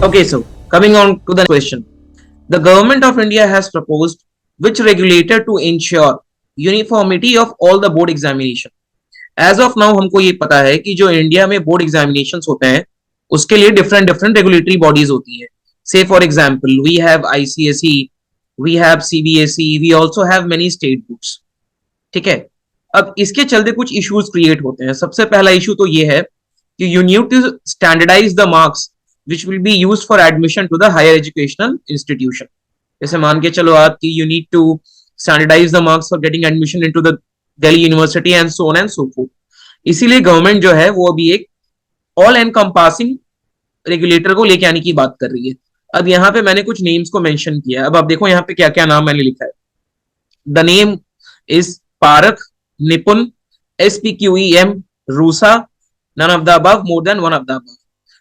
Okay, so coming on to the question. The government of India has proposed which regulator to ensure uniformity of all the board examination. As of now हमको ये पता है कि जो India में board examinations होते हैं उसके लिए डिफरेंट डिफरेंट रेगुलेटरी बॉडीज होती हैं. Say for example we have ICSE, we have CBSE, we also have many state boards. ठीक है. अब इसके चलते कुछ इश्यूज क्रिएट होते हैं. सबसे पहला इशू तो ये है कि you need to standardise the marks which will be used for admission to the higher educational institution. जैसे मान के चलो आप कि you need to standardize the marks for getting admission into the Delhi University and so on and so forth. इसीलिए government जो है वो अभी एक ऑल एनकम्पासिंग रेगुलेटर को लेके आने की बात कर रही है. अब यहाँ पे मैंने कुछ नेम्स को मेंशन किया. अब आप देखो यहाँ पे क्या क्या नाम मैंने लिखा है. द नेम इज पारख, निपुण, SPQEM, RUSA, none of the above, more than one of the above.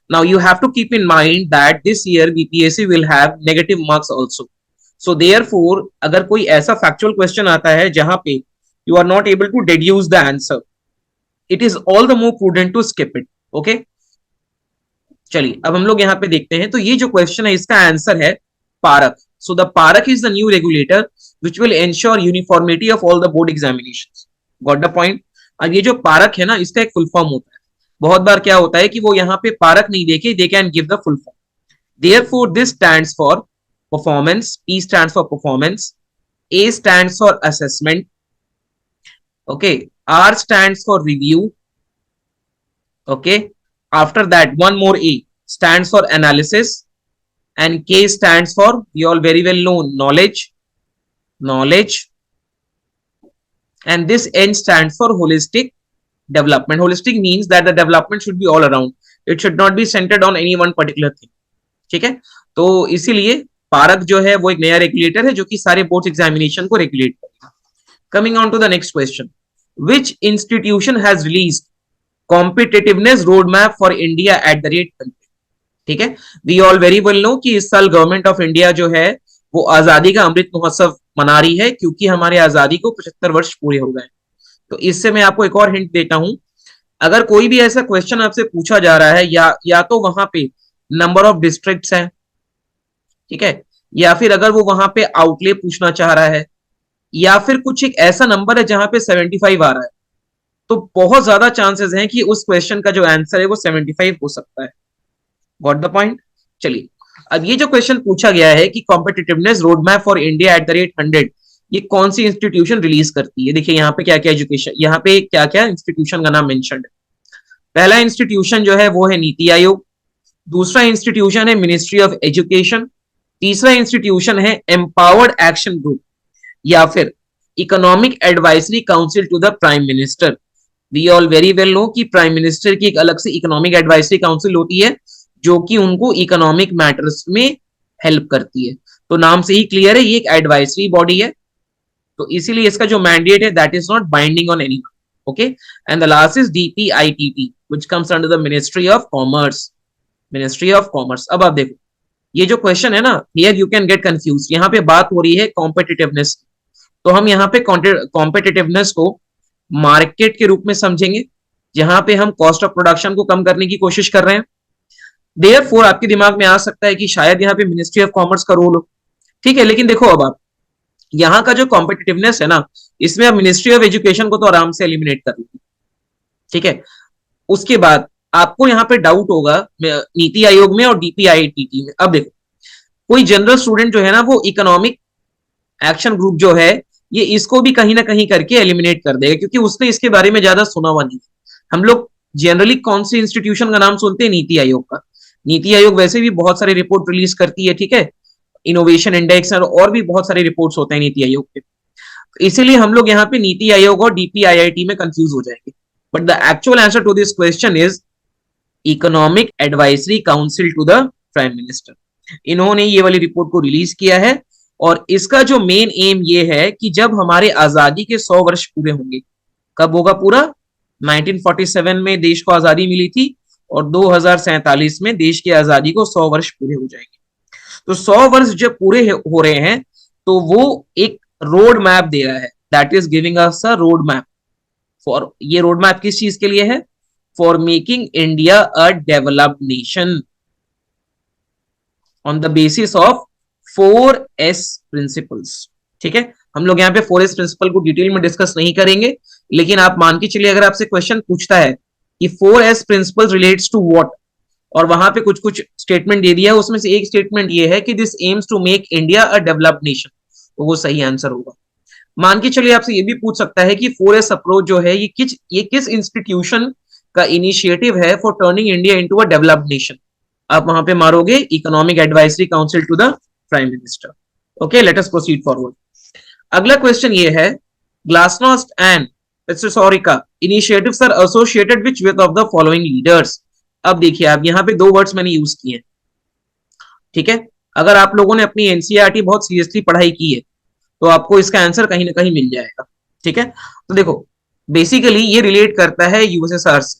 Now you have to keep in mind that this year BPSC will have negative marks also. So therefore, अगर कोई ऐसा factual question आता है जहां पे you are not able to deduce the answer, it is all the more prudent to skip it. Okay? चलिए अब हम लोग यहाँ पे देखते हैं. तो ये जो क्वेश्चन है इसका आंसर है park. So the Parak is the new regulator which will ensure uniformity of all the board examinations. Got the point? अब ये जो पारक है ना इसका एक फुल फॉर्म होता है. बहुत बार क्या होता है कि वो यहाँ पे पारक नहीं देखे, they can give the full form. Therefore this stands for performance, P stands for performance, A stands for assessment, okay, R stands for review, okay, after that one more A stands for analysis, and K stands for, you all very well know, knowledge, and this N stands for holistic development. Holistic means that the development should be all around. It should not be centered on any one particular thing. ठीक है. तो इसीलिए park जो है वो एक नया regulator है जो कि सारे बोर्ड एग्जामिनेशन को रेगुलेट करेगा. Coming on to the next question. Which institution has released competitiveness roadmap for India at the rate 100? ठीक है. We all very well know कि इस साल गवर्नमेंट ऑफ इंडिया जो है वो आजादी का अमृत महोत्सव मना रही है क्योंकि हमारे आजादी को 75 वर्ष पूरे हो गए. तो इससे मैं आपको एक और हिंट देता हूं. अगर कोई भी ऐसा क्वेश्चन आपसे पूछा जा रहा है या तो वहां पे नंबर ऑफ डिस्ट्रिक्ट्स हैं, ठीक है, या फिर अगर वो वहां पे आउटले पूछना चाह रहा है, या फिर कुछ एक ऐसा नंबर है जहां पे 75 आ रहा है, तो बहुत ज्यादा चांसेस हैं कि उस क्वेश्चन का जो आंसर है वो 75 हो सकता है. Got the point. चलिए अब ये जो क्वेश्चन पूछा गया है कि competitiveness road map for India at the rate 100 ये कौन सी इंस्टीट्यूशन रिलीज करती है. देखिए यहाँ पे क्या क्या एजुकेशन, यहाँ पे क्या क्या इंस्टीट्यूशन का नाम मेंशन्ड है. पहला इंस्टीट्यूशन जो है वो है नीति आयोग. दूसरा इंस्टीट्यूशन है मिनिस्ट्री ऑफ एजुकेशन. तीसरा इंस्टीट्यूशन है एम्पावर्ड एक्शन ग्रुप या फिर economic advisory council to the prime minister. We all very well know कि प्राइम मिनिस्टर की एक अलग से इकोनॉमिक एडवाइजरी काउंसिल होती है जो कि उनको इकोनॉमिक मैटर्स में हेल्प करती है. तो नाम से ही क्लियर है ये एक एडवाइजरी बॉडी है. तो इसीलिए इसका जो मैंडेट है that is not binding on anyone. Okay. And the last is DPITT which comes under the ministry of commerce. Ministry of commerce. अब आप देखो ये जो क्वेश्चन है ना, here you can get confuse. यहाँ पे बात हो रही है कॉम्पिटिटिवनेस. तो हम यहाँ पे कॉम्पिटिटिवनेस को मार्केट के रूप में समझेंगे जहां पे हम कॉस्ट ऑफ प्रोडक्शन को कम करने की कोशिश कर रहे हैं. देयरफॉर आपके दिमाग में आ सकता है कि शायद यहाँ पे मिनिस्ट्री ऑफ कॉमर्स का रोल हो. ठीक है, लेकिन देखो अब आप यहाँ का जो कॉम्पिटिटिवनेस है ना इसमें आप मिनिस्ट्री ऑफ एजुकेशन को तो आराम से एलिमिनेट कर लीजिए. ठीक है. उसके बाद आपको यहाँ पे डाउट होगा नीति आयोग में और DPITT में. अब देखो कोई जनरल स्टूडेंट जो है ना वो इकोनॉमिक एक्शन ग्रुप जो है ये इसको भी कहीं ना कहीं करके एलिमिनेट कर देगा क्योंकि उसने इसके बारे में ज्यादा सुना हुआ नहीं. हम लोग जनरली कौन सी इंस्टीट्यूशन का नाम सुनते हैं? नीति आयोग का. नीति आयोग वैसे भी बहुत सारे रिपोर्ट रिलीज करती है. ठीक है. इनोवेशन इंडेक्स और भी बहुत सारे रिपोर्ट्स होते हैं नीति आयोग के. इसीलिए हम लोग यहाँ पे नीति आयोग और DPIIT में कंफ्यूज हो जाएंगे. But the actual answer to this question is economic advisory council to the prime minister. इन्होंने ये वाली रिपोर्ट को रिलीज किया है और इसका जो मेन एम ये है कि जब हमारे आजादी के 100 वर्ष पूरे होंगे. कब होगा पूरा? 1947 में देश को आजादी मिली थी और 2047 में देश की आजादी को 100 वर्ष पूरे हो जाएंगे. तो 100 वर्ष जब पूरे हो रहे हैं तो वो एक रोड मैप दे रहा है. That is giving us a road map for, ये रोड मैप किस चीज के लिए है? For making India a developed nation. On the basis of 4S principles. ठीक है, हम लोग यहाँ पे 4S प्रिंसिपल को डिटेल में डिस्कस नहीं करेंगे, लेकिन आप मान के चलिए अगर आपसे क्वेश्चन पूछता है कि 4S principal relates to what, और वहां पे कुछ कुछ स्टेटमेंट दे दिया है, उसमें से एक स्टेटमेंट ये है कि this aims to make India a developed nation, तो वो सही आंसर होगा। मान के चलिए आपसे ये भी पूछ सकता है कि 4S अप्रोच जो है ये किस इंस्टीट्यूशन का इनिशिएटिव है for turning India into a developed nation, आप वहां पे मारोगे economic advisory council to the prime minister. Okay, let us proceed forward. अगला क्वेश्चन ये है, glasnost and perestroika initiatives are associated which of the following leaders. अब देखिए, आप यहाँ पे दो वर्ड्स मैंने यूज किए हैं। ठीक है, अगर आप लोगों ने अपनी एनसीईआरटी बहुत सीरियसली पढ़ाई की है तो आपको इसका आंसर कहीं ना कहीं मिल जाएगा। ठीक है, तो देखो बेसिकली ये रिलेट करता है यूएसएसआर से।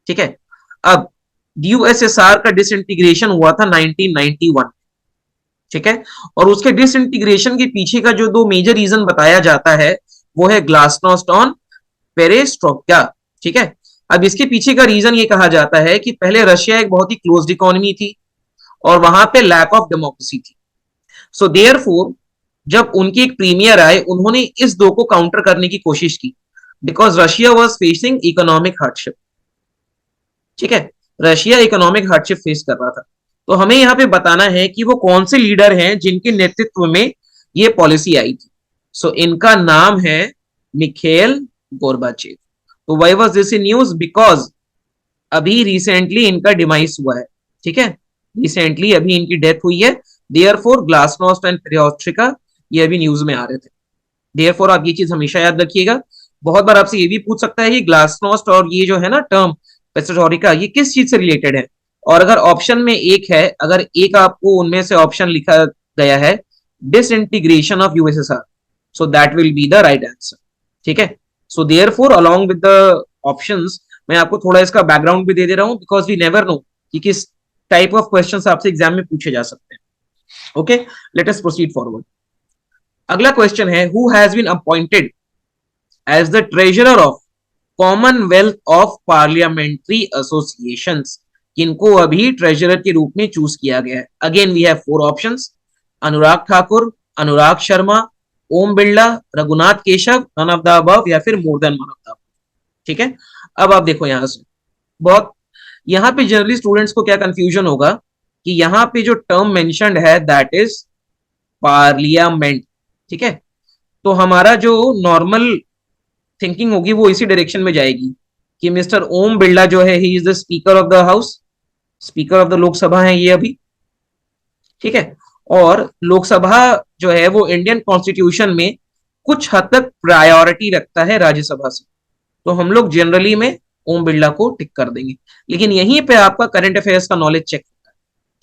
ठीक है, अब यूएसएसआर का डिसइंटीग्रेशन हुआ था 1991। ठीक है, और उसके डिसइंटीग्रेशन के पीछे का जो दो मेजर रीजन बताया जाता है वो है ग्लासनोस्ट ऑन पेरेस्ट्रोइका। ठीक है, अब इसके पीछे का रीजन ये कहा जाता है कि पहले रशिया एक बहुत ही क्लोज्ड इकोनॉमी थी और वहां पे लैक ऑफ डेमोक्रेसी थी। सो देयरफॉर जब उनके एक प्रीमियर आए, उन्होंने इस दो को काउंटर करने की कोशिश की, because Russia was facing economic hardship. ठीक है, रशिया इकोनॉमिक हार्डशिप फेस कर रहा था। तो हमें यहाँ पे बताना है कि वो कौन से लीडर हैं जिनके नेतृत्व में ये पॉलिसी आई थी। सो इनका नाम है मिखेल गोर्बाचेव। तो why was this in news? Because अभी रिसेंटली इनका डिमाइस हुआ है। ठीक है, रिसेंटली अभी इनकी डेथ हुई है। देयरफॉर ग्लासनोस्ट एंड पेरेस्ट्रोइका ये अभी न्यूज में आ रहे थे। देयरफॉर आप ये चीज हमेशा याद रखिएगा। बहुत बार आपसे ये भी पूछ सकता है कि ग्लासनोस्ट और ये जो है ना टर्म पेरेस्ट्रोइका ये किस चीज से रिलेटेड है, और अगर ऑप्शन में एक है, अगर एक आपको उनमें से ऑप्शन लिखा गया है disintegration of USSR, so that will be the right answer. ठीक है, so therefore along with the options मैं आपको थोड़ा इसका बैकग्राउंड भी दे दे रहा हूं, बिकॉज वी नेवर नो कि किस टाइप ऑफ क्वेश्चंस आपसे एग्जाम में पूछे जा सकते हैं। Okay, let us proceed forward. अगला क्वेश्चन है, who has been appointed as the treasurer of Commonwealth of parliamentary associations. किनको अभी ट्रेजरर के रूप में चूज किया गया है? Again we have four options, Anurag Thakur, Anurag Sharma, Om Birla, Raghunath Keshav, none of the above या फिर more than one of the above. ठीक है, अब आप देखो यहां से बहुत, यहां पे जनरली स्टूडेंट्स को क्या कंफ्यूजन होगा कि यहां पे जो टर्म मेंशन्ड है दैट इज पार्लियामेंट। ठीक है, तो हमारा जो नॉर्मल थिंकिंग होगी वो इसी डायरेक्शन में जाएगी कि मिस्टर ओम बिरला जो है he is the speaker of the house, speaker of the Lok Sabha है ये अभी। ठीक है, और लोकसभा जो है वो इंडियन कॉन्स्टिट्यूशन में कुछ हद तक प्रायोरिटी रखता है राज्यसभा से, तो हम लोग जनरली में ओम बिरला को टिक कर देंगे। लेकिन यहीं पे आपका करंट अफेयर्स का नॉलेज चेक होता है।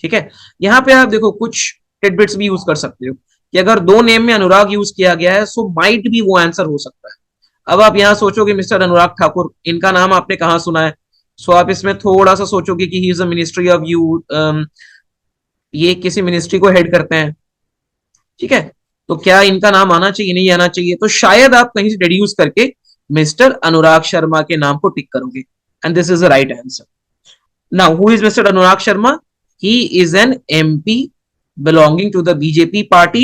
ठीक है, यहाँ पे आप देखो कुछ टिडबिट्स भी यूज कर सकते हो कि अगर दो नेम में अनुराग यूज किया गया है सो माइट भी वो आंसर हो सकता है। अब आप यहाँ सोचोगे मिस्टर अनुराग ठाकुर, इनका नाम आपने कहाँ सुना है? सो आप इसमें थोड़ा सा सोचोगे कि he is a ministry of you, ये किसी मिनिस्ट्री को हेड करते हैं। ठीक है, तो क्या इनका नाम आना चाहिए, नहीं आना चाहिए? तो शायद आप कहीं से डिड्यूस करके मिस्टर अनुराग शर्मा के नाम को टिक करोगे, and this is the right answer. Now who is mister Anurag Sharma? He is an MP belonging to the BJP party,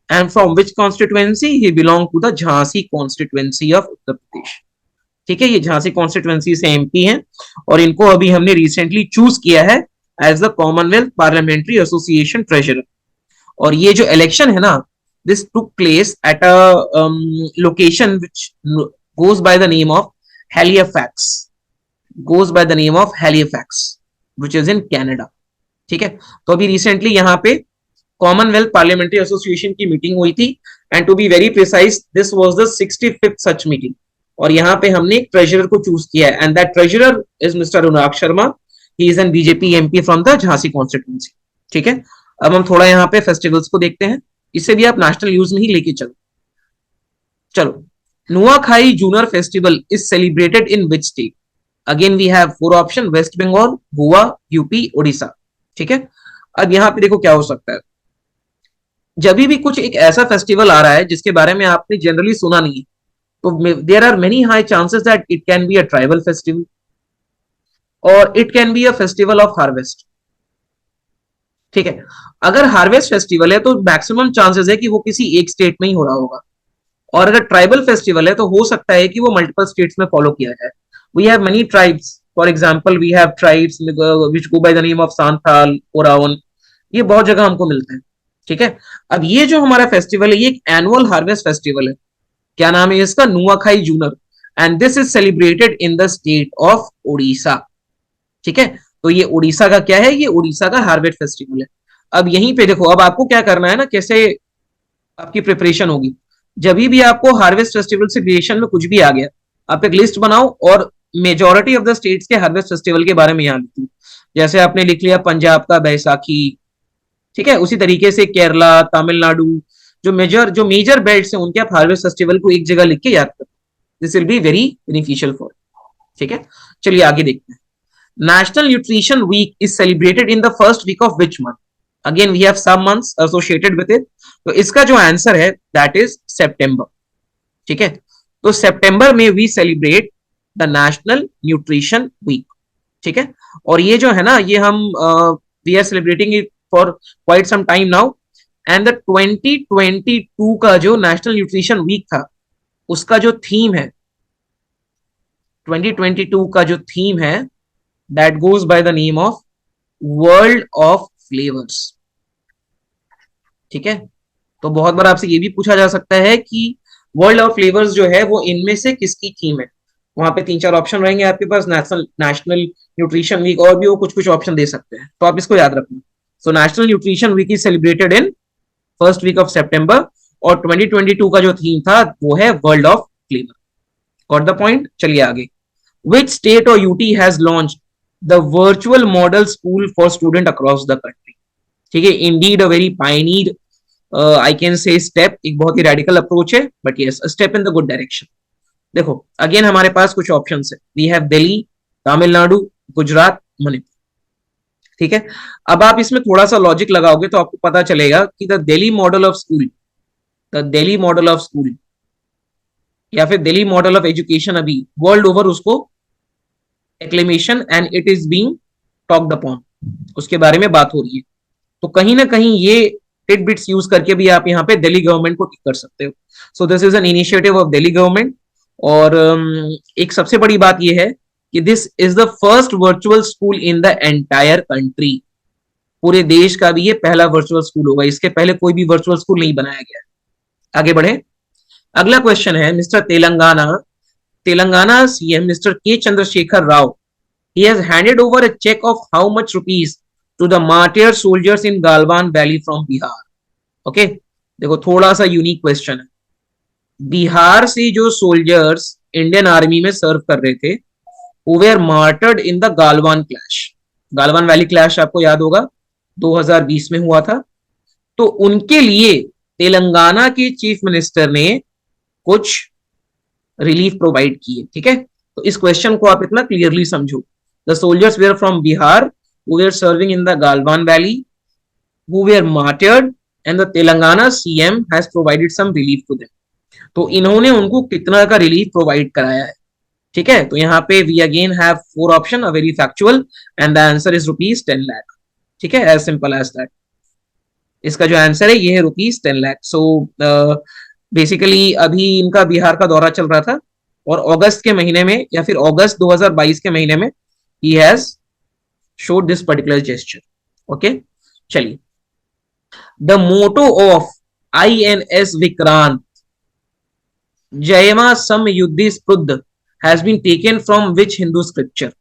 and from which constituency he belong to the Jhansi constituency of Uttar Pradesh. ठीक है, ये Jhansi constituency से MP हैं और इनको अभी हमने recently choose किया है as the Commonwealth parliamentary association treasurer. और ये जो इलेक्शन है ना, this took place at a location which goes by the name of Halifax, goes by the name of Halifax which is in Canada। ठीक है, तो अभी रिसेंटली यहाँ पे कॉमनवेल्थ पार्लियामेंट्री एसोसिएशन की मीटिंग हुई थी, and to be very precise this was the 65th such meeting, और यहाँ पे हमने एक ट्रेजरर को चूज किया है, and that treasurer is mister Anurag Sharma. He is an BJP MP from the Jhansi constituency. ठीक है, अब हम थोड़ा यहाँ पे फेस्टिवल्स को देखते हैं, इसे भी आप नेशनल न्यूज में ही लेके चलो। चलो, Nuakhai Juhar festival is celebrated in which state? Again we have four option, West Bengal, Goa, UP, Odisha. ठीक है, अब यहाँ पे देखो क्या हो सकता है, जब भी कुछ एक ऐसा फेस्टिवल आ रहा है जिसके बारे में आपने जनरली सुना नहीं है, तो there are many high chances that it can be a tribal festival और it can be a festival of harvest. ठीक है। अगर हार्वेस्ट फेस्टिवल है तो मैक्सिमम चांसेस है कि वो किसी एक स्टेट में ही हो रहा होगा, और अगर ट्राइबल फेस्टिवल है तो हो सकता है कि वो मल्टीपल स्टेट्स में फॉलो किया जाए। We have many tribes, for example we have tribes which go by the name of Santhal, Oraon, ये बहुत जगह हमको मिलते हैं। ठीक है। अब ये जो हमारा फेस्टिवल है ये एक एनुअल हार्वेस्ट फेस्टिवल है। क्या नाम है इसका? Nuakhai Juhar, and this is celebrated in the state of Orissa. ठीक है। तो ये उड़ीसा का क्या है? ये उड़ीसा का हार्वेस्ट फेस्टिवल है। अब यहीं पे देखो, अब आपको क्या करना है ना, कैसे आपकी प्रिपरेशन होगी। जब भी आपको हार्वेस्ट फेस्टिवल से रिलेशन में कुछ भी आ गया, आप एक लिस्ट बनाओ और मेजोरिटी ऑफ द स्टेट्स के हार्वेस्ट फेस्टिवल के बारे में यहाँ लिख लो। जैसे आपने लिख लिया पंजाब का बैसाखी, ठीक है, उसी तरीके से केरला, तमिलनाडु, जो मेजर बेल्ट है उनके आप हार्वेस्ट फेस्टिवल को एक जगह लिख के याद करो। This will be very beneficial for. ठीक है। चलिए आगे देखते हैं। National nutrition week is celebrated in the first week of which month? Again we have some months associated with it. तो इसका जो आंसर है दैट इज सितंबर। ठीक है। तो सितंबर में we celebrate the national nutrition week. ठीक है। और ये जो है ना, ये हम we are celebrating it for quite some time now, and the 2022 का जो नेशनल न्यूट्रिशन वीक था उसका जो थीम है, 2022 का जो थीम है that goes by the name of world of flavours. ठीक है। तो बहुत बार आपसे ये भी पूछा जा सकता है कि वर्ल्ड ऑफ फ्लेवर्स जो है वो इनमें से किसकी थीम है। वहां पे 3-4 ऑप्शन रहेंगे आपके पास, नेशनल नेशनल न्यूट्रिशन वीक, और भी वो कुछ कुछ ऑप्शन दे सकते हैं, तो आप इसको याद रखना। So national nutrition week is celebrated in first week of September, और 2022 का जो थीम था वो है world of flavour. Got the point? चलिए आगे। विच स्टेट और UT has launch the virtual model school for student across the country? ठीक है। Indeed a very pioneered, I can say step, एक बहुत ही रेडिकल अप्रोच है, but yes step in the good direction. देखो again हमारे पास कुछ ऑप्शन है। We have Delhi, Tamil Nadu, Gujarat, Manipur. ठीक है। अब आप इसमें थोड़ा सा लॉजिक लगाओगे तो आपको पता चलेगा कि the Delhi model of school, the Delhi model of school या फिर दिल्ली मॉडल ऑफ एजुकेशन, अभी वर्ल्ड ओवर उसको acclamation and it is being talked upon, उसके बारे में बात हो रही है। तो कहीं ना कहीं ये टिडबिट्स यूज करके भी आप यहाँ पे दिल्ली गवर्नमेंट को टिक कर सकते हो। So this is an initiative of Delhi government. और एक सबसे बड़ी बात यह है कि this is the first virtual school in the entire country. पूरे देश का भी ये पहला वर्चुअल स्कूल होगा, इसके पहले कोई भी वर्चुअल स्कूल नहीं बनाया गया। आगे बढ़े। अगला क्वेश्चन है mister Telangana, Telangana CM mister K Chandrashekar Rao, he has handed over a check of how much rupees to the martyr soldiers in Galwan Valley from Bihar. Okay okay? देखो थोड़ा सा यूनिक क्वेश्चन है। बिहार से जो सोल्जर्स इंडियन आर्मी में सर्व कर रहे थे, who were martyred in the Galwan clash. Galwan valley clash आपको याद होगा 2020 में हुआ था। तो उनके लिए तेलंगाना के चीफ मिनिस्टर ने कुछ रिलीफ प्रोवाइड किए। ठीक है। तो इस क्वेश्चन को आप इतना क्लियरली समझो। The soldiers were from Bihar who were serving in the Galwan Valley, who were martyred, and the Telangana CM has provided some relief to them. तो इन्होंने उनको कितना का रिलीफ प्रोवाइड कराया है? ठीक है। तो यहाँ पे we again have 4 option, a very factual, and the answer is ₹10 lakh. ठीक है। As simple as that. इसका जो आंसर है ये है ₹10 लाख। सो बेसिकली अभी इनका बिहार का दौरा चल रहा था, और अगस्त के महीने में या फिर अगस्त 2022 के महीने में he has showed this particular gesture. Okay, चलिए। The motto of INS Vikrant, जयमा समयुद्धि स्पृद्ध, has been taken from which Hindu scripture?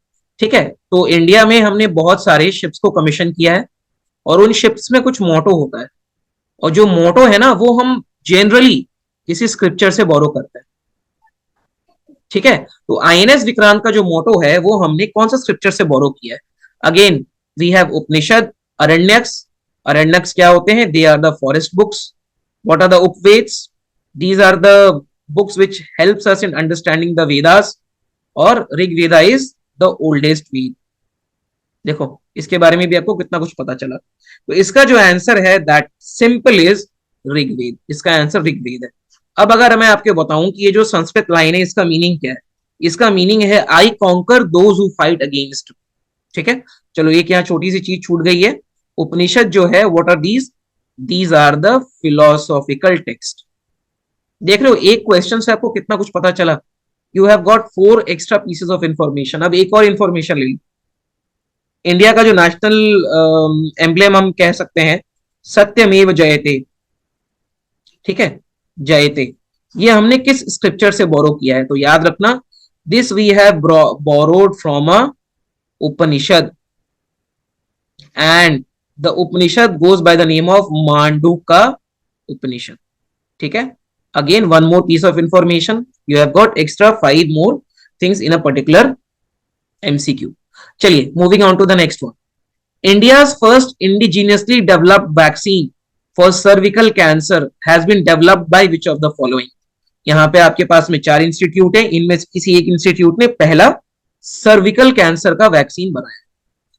ठीक है। तो इंडिया में हमने बहुत सारे शिप्स को कमीशन किया है, और उन शिप्स में कुछ मोटो होता है, और जो मोटो है ना वो हम जनरली किसी स्क्रिप्चर से बोरो करते हैं। ठीक है। तो आईएनएस विक्रांत का जो मोटो है वो हमने कौन सा स्क्रिप्चर से बोरो किया है? Again we have Upanishad, Aranyakas. Aranyakas क्या होते हैं? They are the forest books. What are the Upavedas? These are the books which helps us in understanding the Vedas, और Rigveda is the oldest Veda. देखो इसके बारे में भी आपको कितना कुछ पता चला। तो इसका जो आंसर है दैट सिंपल इज ऋग्वेद। इसका आंसर ऋग्वेद है। अब अगर मैं आपको बताऊं कि ये जो संस्कृत लाइन है इसका मीनिंग क्या है, इसका मीनिंग है आई conquer those who fight against. ठीक है। चलो एक यहाँ छोटी सी चीज छूट गई है, उपनिषद जो है, what are these are the philosophical text. देख रहे हो, एक क्वेश्चन से आपको कितना कुछ पता चला। You have got 4 extra pieces of information. अब एक और इंफॉर्मेशन ले ली। इंडिया का जो नेशनल एम्ब्लेम हम कह सकते हैं, सत्यमेव जयते, ठीक है, जयते, ये हमने किस स्क्रिप्चर से बोरो किया है? तो याद रखना, this we have borrowed from a Upanishad, and the Upanishad goes by the name of Manduka Upanishad, ठीक है। Again one more piece of information, you have got extra 5 more things in a particular MCQ. चलिए, moving on to the next one. India's first indigenously developed vaccine for cervical cancer has been developed by which of the following? यहाँ पे आपके पास में 4 institute है, इनमें किसी एक institute ने पहला सर्विकल कैंसर का वैक्सीन बनाया,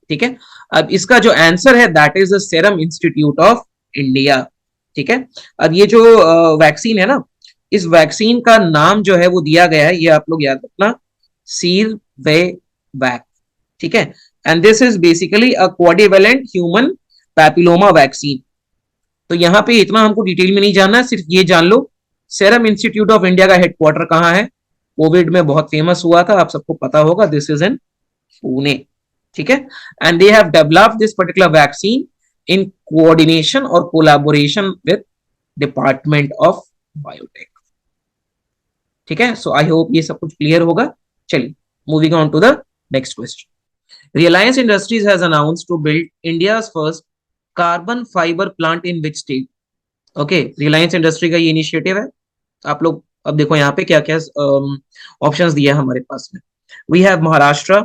ठीक है। अब इसका जो आंसर है, that is the serum institute of India, ठीक है। अब ये जो वैक्सीन है ना, इस वैक्सीन का नाम जो है वो दिया गया है, ये आप लोग याद रखना, सीरवेवैक, ठीक है। And this is basically a quadrivalent human papilloma vaccine. तो यहाँ पे इतना हमको डिटेल में नहीं जानना, सिर्फ ये जान लो सीरम इंस्टीट्यूट ऑफ इंडिया का हेडक्वार्टर कहाँ है। कोविड में बहुत फेमस हुआ था, आप सबको पता होगा, दिस इज इन पुणे, ठीक है। And they have developed this particular vaccine in coordination और collaboration with department of biotech, ठीक है। सो आई होप ये सब कुछ क्लियर होगा। चलिए, moving on to the next question. Reliance Industries has announced to build India's first carbon fiber plant in which state? Okay, Reliance Industry का ये initiative है। आप लोग अब देखो यहाँ पे क्या क्या ऑप्शंस दिया है हमारे पास में। We have Maharashtra,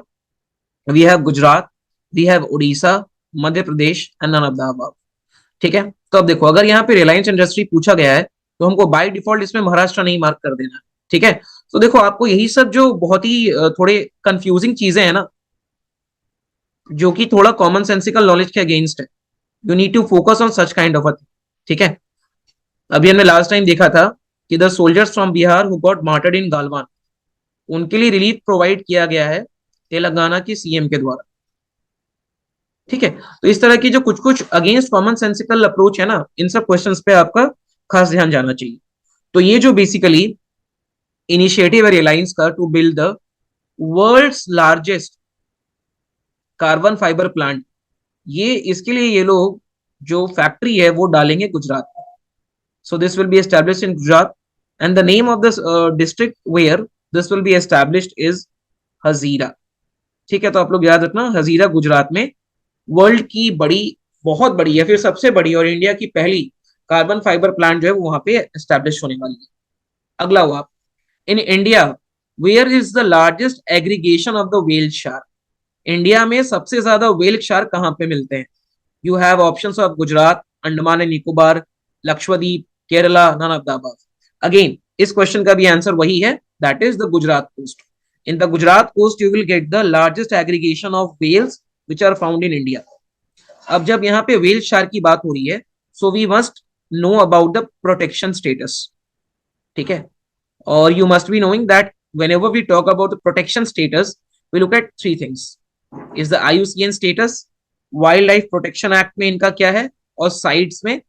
we have Gujarat, we have Odisha, Madhya Pradesh and none of the above, ठीक है। तो अब देखो, अगर यहाँ पे रिलायंस इंडस्ट्री पूछा गया है तो हमको बाय डिफॉल्ट इसमें महाराष्ट्र नहीं मार्क कर देना, ठीक है। तो देखो, आपको यही सब जो बहुत ही थोड़े कंफ्यूजिंग चीजें हैं ना, जो कि थोड़ा कॉमन सेंसिकल नॉलेज के अगेंस्ट है, you need to focus on such kind of a thing, ठीक है। अभी हमने लास्ट टाइम देखा था कि the soldiers from Bihar who got martyred in Galwan, उनके लिए रिलीफ प्रोवाइड किया गया है तेलंगाना की सीएम के द्वारा, ठीक है। तो इस तरह की जो कुछ कुछ अगेंस्ट कॉमन सेंसिकल अप्रोच है ना, इन सब क्वेश्चंस पे आपका खास ध्यान जाना चाहिए। तो ये जो बेसिकली इनिशिएटिव है रिलायंस का to build the world's largest carbon fibre plant, ये इसके लिए ये लोग जो फैक्ट्री है वो डालेंगे गुजरात में। So this will be established in Gujarat, and the name of this district where this will be established is Hazira, ठीक है। तो आप लोग याद रखना, हजीरा गुजरात में वर्ल्ड की बड़ी, बहुत बड़ी या फिर सबसे बड़ी और इंडिया की पहली कार्बन फाइबर प्लांट जो है वो वहां पे एस्टैब्लिश होने वाली है। अगला हुआ, in India where is the largest aggregation of the whale shark? India में सबसे ज्यादा व्हेल शार्क कहां पे मिलते हैं? You have options of Gujarat, Andaman and Nicobar, Lakshadweep, Kerala, none of the above. Again इस क्वेश्चन का भी आंसर वही है, that is the Gujarat coast. In the Gujarat coast you will get the largest aggregation of whales which are found in India. अब जब यहाँ पे whale shark की बात हो रही है, so we must know about the protection status, ठीक है। और you must be knowing that whenever we talk about the protection status, we look at 3 things: is the IUCN status, wild life protection act में इनका क्या है, और sites में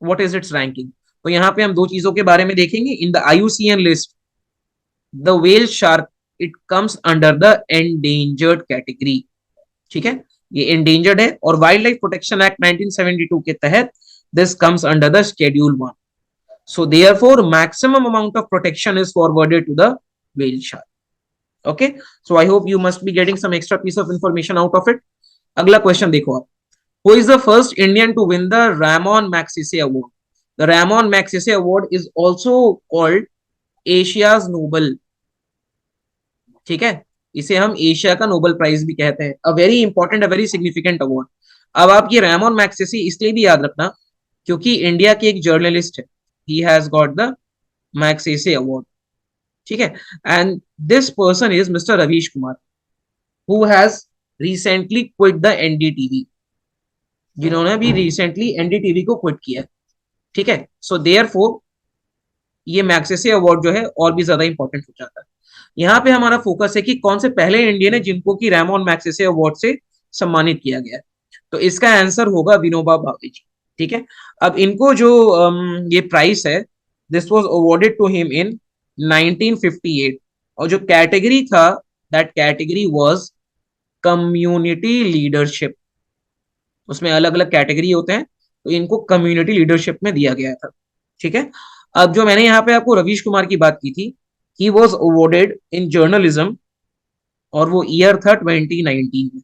what is it's ranking. तो यहाँ पे हम 2 चीजों के बारे में देखेंगे। In the IUCN list, the whale shark it comes under the endangered category, ठीक है, ये एंडेंजर्ड है। और वाइल्ड लाइफ प्रोटेक्शन एक्ट 1972 के तहत this comes under the schedule 1। So therefore maximum amount of protection is forwarded to the whale shark. Okay, so I hope you must be getting some extra piece of information out of it. अगला question देखो आप, who is the first Indian to win the Ramon Magsaysay Award? The Ramon Magsaysay Award is also called Asia's Nobel, ठीक है, इसे हम Asia का Nobel prize भी कहते हैं। A very important, a very significant award. अब आप ये रैमोन मैग्सेसे इसलिए भी याद रखना क्योंकि इंडिया के एक जर्नलिस्ट है, he has got the Magsaysay Award, ठीक है। and this person is Mr. Ravish Kumar, who has recently quit the NDTV, जिन्होंने भी रिसेंटली एनडीटीवी को क्विट किया, ठीक है। सो देयरफॉर ये मैग्सेसे अवार्ड जो है और भी ज्यादा इंपॉर्टेंट हो जाता है। यहाँ पे हमारा फोकस है कि कौन से पहले इंडियन है जिनको कि रैमोन मैग्सेसे अवार्ड से सम्मानित किया गया है। तो इसका आंसर होगा विनोबा भावे जी। ठीक है, अब इनको जो ये प्राइस है, this was awarded to him in 1958, और जो कैटेगरी था, that category was community leadership. उसमें अलग अलग कैटेगरी होते हैं, तो इनको कम्युनिटी लीडरशिप में दिया गया था। ठीक है, अब जो मैंने यहाँ पे आपको रवीश कुमार की बात की थी, he was awarded in journalism, और वो ईयर था 2019 में।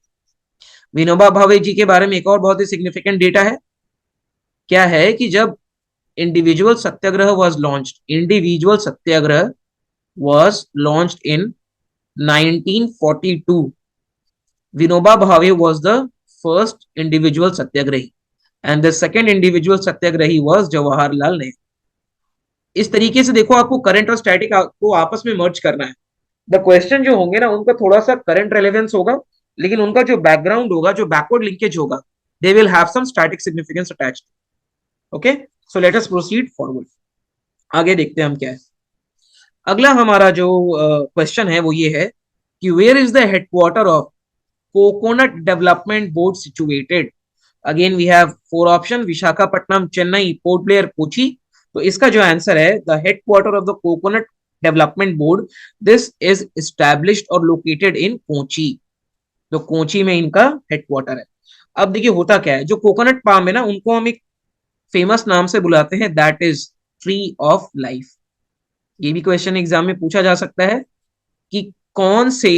विनोबा भावे जी के बारे में एक और बहुत ही सिग्निफिकेंट डेटा है, क्या है कि जब individual Satyagraha was launched, individual Satyagraha was launched in 1942, Vinoba Bhave was the first individual Satyagrahi, and the second individual Satyagrahi was Jawaharlal Nehru. इस तरीके से देखो, आपको करंट और स्टैटिक को आपस में मर्ज करना है। द क्वेश्चन जो होंगे ना, उनका थोड़ा सा करंट रेलेवेंस होगा, लेकिन उनका जो बैकग्राउंड होगा, जो बैकवर्ड लिंकेज होगा, they will have some static significance attached. Okay, so let us proceed forward. आगे देखते हैं हम क्या है। अगला हमारा जो क्वेश्चन है वो ये है कि where is the headquarter of coconut development board situated. Again we have four option, Visakhapatnam, Chennai, Port Blair, Kochi. तो इसका जो आंसर है, the headquarter of the coconut development board, this is established और लोकेटेड इन कोची। तो कोची में इनका हेडक्वार्टर है। अब देखिए होता क्या है, जो कोकोनट पाम है ना, उनको हम एक फेमस नाम से बुलाते हैं, that is tree of life. ये भी क्वेश्चन एग्जाम में पूछा जा सकता है कि कौन से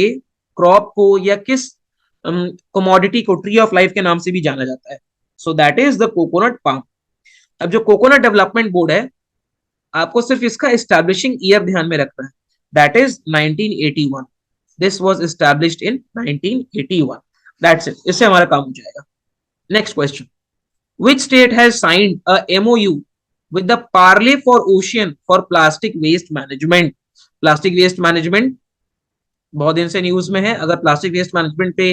क्रॉप को या किस कमोडिटी को ट्री ऑफ लाइफ के नाम से भी जाना जाता है। So that is the coconut palm. अब जो कोकोनट डेवलपमेंट बोर्ड है, आपको सिर्फ इसका एस्टैब्लिशिंग ईयर ध्यान में रखना है, that is 1981। This was established in 1981। That's it, इससे हमारा काम हो जाएगा। Next question, which state has signed a MOU with the Parley for Ocean for plastic waste management? Plastic waste management बहुत दिन से न्यूज में है। अगर प्लास्टिक वेस्ट मैनेजमेंट पे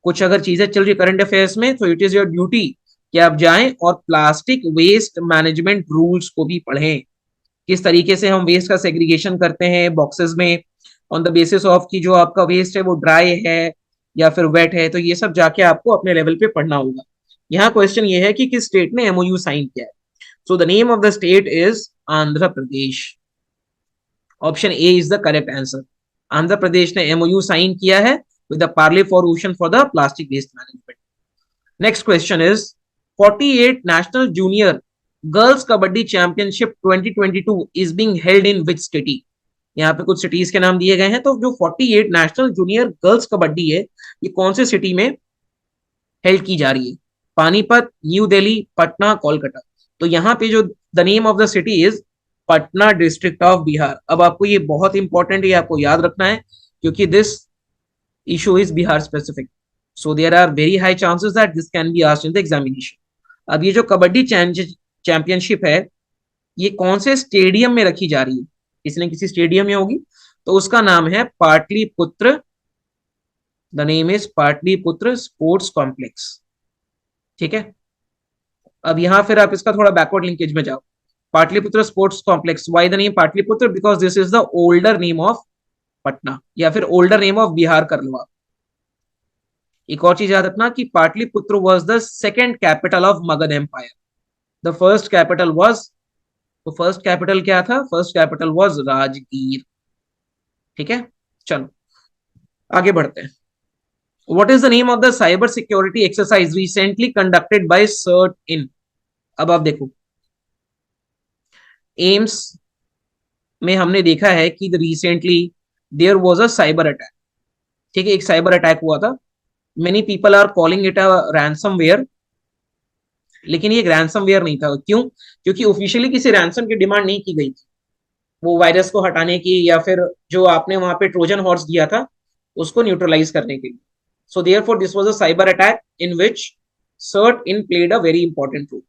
कुछ अगर चीजें चल रही करंट अफेयर्स में, तो इट इज योर ड्यूटी कि आप जाएं और प्लास्टिक वेस्ट मैनेजमेंट रूल्स को भी पढ़ें। किस तरीके से हम वेस्ट का सेग्रीगेशन करते हैं बॉक्सेस में, ऑन द बेसिस ऑफ कि जो आपका वेस्ट है वो ड्राई है या फिर वेट है, तो ये सब जाके आपको अपने लेवल पे पढ़ना होगा। यहाँ क्वेश्चन ये है कि किस स्टेट ने एमओयू साइन किया है। So the name of the state is Andhra Pradesh. Option A is the correct answer. Andhra Pradesh ने एमओयू साइन किया है with the Parley for ocean for the plastic waste management. Next question is 48 national junior girls kabaddi championship 2022 is being held in which city. यहाँ पे कुछ cities के नाम दिए गए हैं। तो जो 48 नेशनल जूनियर गर्ल्स कबड्डी है, ये कौन से सिटी में हेल्ड की जा रही है? पानीपत, न्यू दिल्ली, पटना, कोलकाता। तो यहाँ पे जो the name of the city is Patna district of Bihar. अब आपको ये बहुत इंपॉर्टेंट है, आपको याद रखना है, क्योंकि this issue is Bihar specific, so there are very high chances that this can be asked in the examination. अब ये जो कबड्डी चैंपियनशिप है, ये कौन से स्टेडियम में रखी जा रही है? किसी न किसी स्टेडियम में होगी, तो उसका नाम है Pataliputra. The name is Pataliputra sports complex. ठीक है, अब यहां फिर आप इसका थोड़ा बैकवर्ड लिंकेज में जाओ। Pataliputra sports complex, why the name Pataliputra? Because this is the older name of Patna, या फिर ओल्डर नेम ऑफ बिहार कर लो आप। एक और चीज याद रखना कि Pataliputra was the second capital of Magadh empire. The first capital was, तो फर्स्ट कैपिटल क्या था? First capital was Rajgir. ठीक है, चलो आगे बढ़ते हैं। What is the name of the cyber security exercise recently conducted by CERT in? अब आप देखो, एम्स में हमने देखा है कि recently there was a cyber attack. ठीक है, एक साइबर अटैक हुआ था। Many people are calling it a ransomware, लेकिन ये एक रैंसमवेयर नहीं था। क्यों? क्योंकि ऑफिशियली किसी रैंसम की डिमांड नहीं की गई थी वो वायरस को हटाने की, या फिर जो आपने वहां पे ट्रोजन हॉर्स दिया था उसको न्यूट्रलाइज करने के लिए। So therefore this was a cyber attack in which CERT-in played a very important role.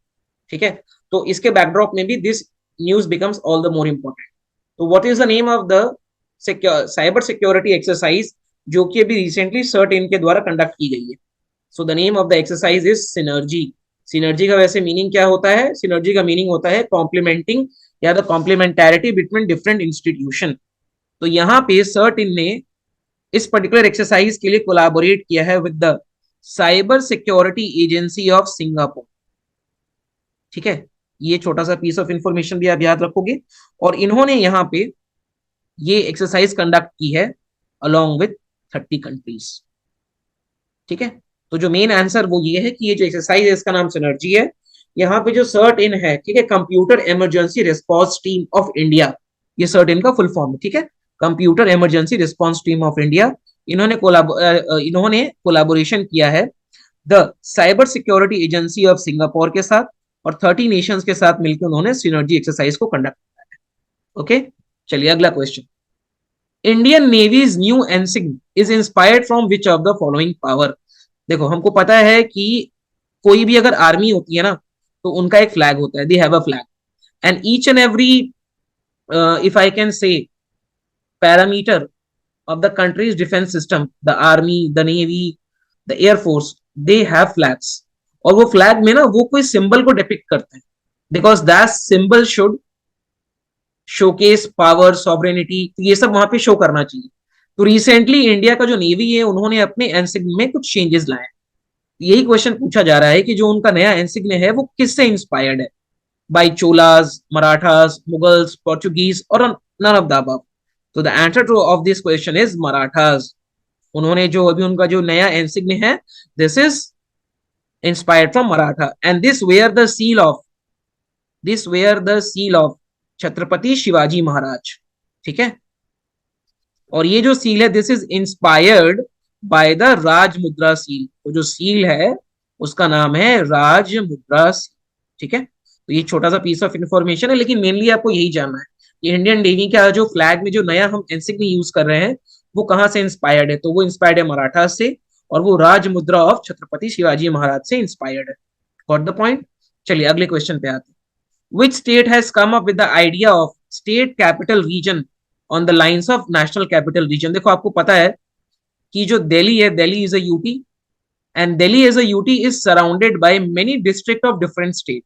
ठीक है, तो इसके बैकड्रॉप में भी this news becomes all the more important. तो what is the name of the cyber security exercise जो कि अभी recently CERT-in के द्वारा कंडक्ट की गई है? So the name of the exercise is synergy. synergy का वैसे मीनिंग क्या होता है? synergy का मीनिंग होता है complementing या the complementarity between different institution. तो यहाँ पे CERT-in ने इस पर्टिकुलर एक्सरसाइज के लिए कोलैबोरेट किया है with the cyber security agency of Singapore. ठीक है, ये छोटा सा पीस ऑफ इंफॉर्मेशन भी आप याद रखोगे। और इन्होंने यहाँ पे ये एक्सरसाइज कंडक्ट की है अलोंग विथ 30 कंट्रीज। ठीक है, तो जो मेन आंसर वो ये है कि ये जो एक्सरसाइज है इसका नाम सिनर्जी है। यहाँ पे जो सर्ट इन है, ठीक है, computer emergency response team of India, ये सर्ट इन का फुल फॉर्म है। ठीक है, computer emergency response team of India. इन्होंने कोलाबोरेशन किया है the cyber security agency of Singapore के साथ, और 30 नेशंस के साथ मिलकर उन्होंने सिनर्जी एक्सरसाइज को कंडक्ट किया है। ओके, चलिए अगला question. Indian navy's new ensign is inspired from which of the following power. देखो, हमको पता है कि कोई भी अगर आर्मी होती है ना, तो उनका एक फ्लैग होता है, they have a flag, and each and every, if I can से, parameter of the country's defense system, the army, the navy, the air force, they have flags. और वो फ्लैग में ना वो कोई सिंबल को डिपिक्ट करते हैं, because that symbol should showcase power, sovereignty, तो ये सब वहां पे शो करना चाहिए। तो रिसेंटली इंडिया का जो नेवी है उन्होंने अपने एनसिग्न में कुछ चेंजेस लाए। यही क्वेश्चन पूछा जा रहा है कि जो उनका नया एनसिग्न है वो किससे इंस्पायर्ड है, बाय चोलास, मराठास, मुगल्स, पोर्चुगीज और नन ऑफ द अबव। तो the answer to of this question is Marathas. उन्होंने जो अभी उनका जो नया एनसिग्न है, this is inspired from Maratha, and this were the seal of Chhatrapati Shivaji Maharaj. ठीक है, और ये जो सील है this is inspired by the Raj Mudra seal. तो जो सील है उसका नाम है राज मुद्रा सील। ठीक है, तो ये छोटा सा पीस ऑफ इंफॉर्मेशन है, लेकिन मेनली आपको यही जानना है कि इंडियन नेवी का जो फ्लैग में जो नया हम एनसिग्न यूज कर रहे हैं वो कहाँ से इंस्पायर्ड है। तो वो इंस्पायर्ड है मराठा से, और वो राज मुद्रा ऑफ छत्रपति शिवाजी महाराज से इंस्पायर्ड है। Got the point. चलिए अगले क्वेश्चन पे आते हैं। Which state has come up with the idea of state capital region on the lines of national capital region? देखो, आपको पता है कि जो दिल्ली है, Delhi is a UT, and Delhi as a UT is surrounded by many district of different state.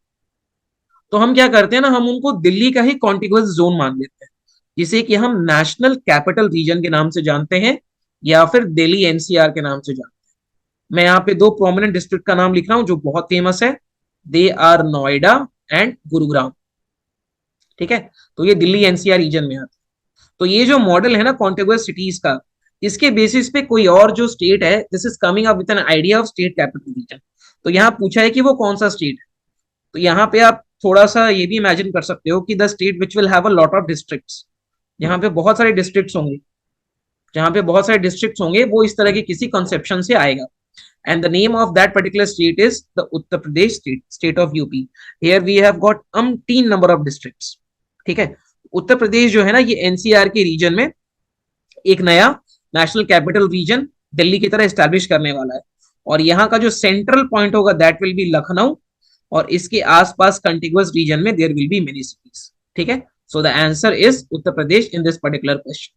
तो हम क्या करते हैं ना, हम उनको दिल्ली का ही कॉन्टिग्यूअस जोन मान लेते हैं, जिसे कि हम नेशनल कैपिटल रीजन के नाम से जानते हैं, या फिर दिल्ली एनसीआर के नाम से जानते हैं। मैं यहाँ पे दो प्रोमिनेंट डिस्ट्रिक्ट का नाम लिख रहा हूं जो बहुत फेमस है, they are Noida and Gurugram. ठीक है, तो ये दिल्ली एनसीआर रीजन में आता है। तो ये जो मॉडल है ना कॉन्टिग्यूअस सिटीज का, इसके बेसिस पे कोई और जो स्टेट है, this is coming up with an idea of state capital region. तो यहाँ पूछा है कि वो कौन सा स्टेट है। तो यहाँ पे आप थोड़ा सा ये भी इमेजिन कर सकते हो कि the state which will have a lot of districts, यहाँ पे बहुत सारे डिस्ट्रिक्ट्स होंगे, जहाँ पे बहुत सारे डिस्ट्रिक्ट्स होंगे, वो इस तरह के किसी कंसेप्शन से आएगा। And the name of that particular state is the Uttar Pradesh state of UP. Here we have got umpteen number of districts. ठीक है, उत्तर प्रदेश जो है ना, ये एनसीआर के रीजन में एक नया नेशनल कैपिटल रीजन दिल्ली की तरह एस्टैब्लिश करने वाला है, और यहाँ का जो सेंट्रल पॉइंट होगा दैट विल बी लखनऊ, और इसके आसपास कंटिग्यूअस रीजन में there will be many cities. ठीक है, so the answer is Uttar Pradesh in this particular question.